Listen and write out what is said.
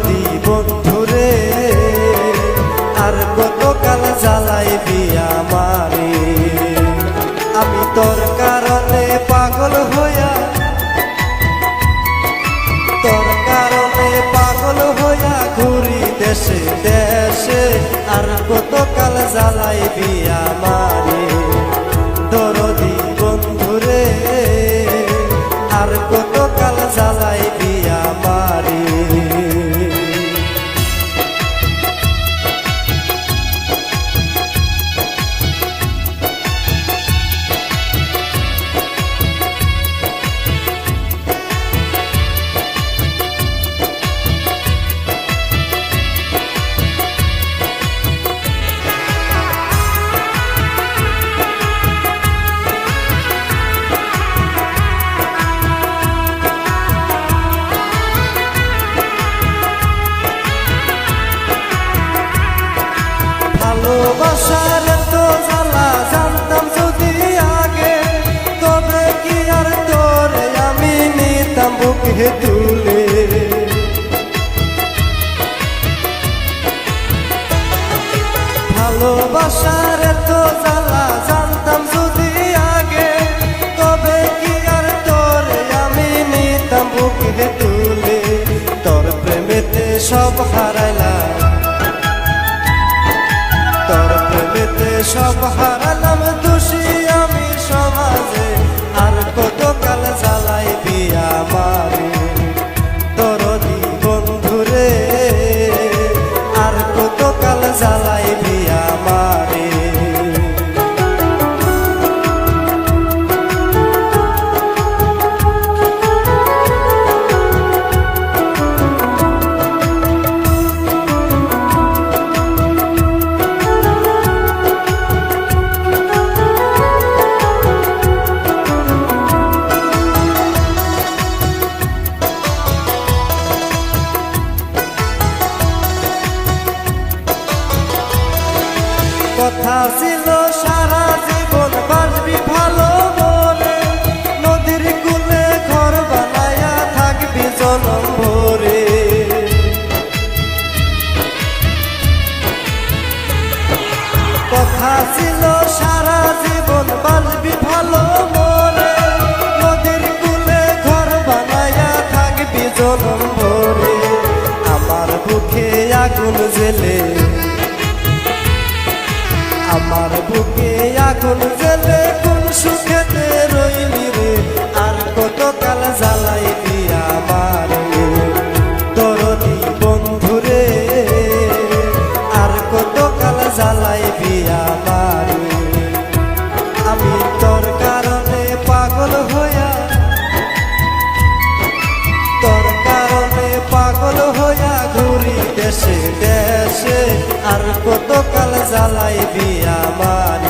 দরদি বন্ধুরে আর কতকাল জ্বালাইবি আমারে। আমি তোর কারণে পাগল হইয়া, তোর কারণে পাগল হইয়া ঘুরি দেশে দেশে, আর কতকাল জ্বালাইবি আমারে। দরদি বন্ধুরে আর কতকাল জ্বালাইবি আমারে। ভালোবাসার তো জ্বালা জানতাম যদি আগে, তবে কি আর তোরে আমি নিতাম বুকে তুলে। ভালোবাসার তো জ্বালা জানতাম যদি আগে, তবে কি আর তোরে আমি নিতাম বুকে তুলে। তোর প্রেমেতে সব হারাইলাম, তোর প্রেমেতে সব হারালাম, দোষী আমি সমাজে, আর কতকাল জ্বালাইবি আমারে। দরদি বন্ধুরে আর কতকাল জ্বালাইবি আমারে। কথা ছিল সারা জীবন বাঁচবি ভালো মনে, নদীর কূলে ঘর বানায়া থাকবি জনম ভরে। কথা ছিল সারা জীবন বাঁচবি ভালো মনে, নদীর কূলে ঘর বানায়া থাকবি জনম ভরে। আমার বুকে আগুন জ্বেলে, আমার বুকে আগুন জ্বেলে কোন সুখেতে রইলি রে, আর কতকাল জ্বালাইবি আমারে। দরদি বন্ধুরে আর কতকাল জ্বালাইবি আমারে। আমি তোর কারণে পাগল হইয়া, তোর কারণে পাগল হইয়া ঘুরি দেশে দেশে, আর কতকাল জ্বালাইবি আমারে।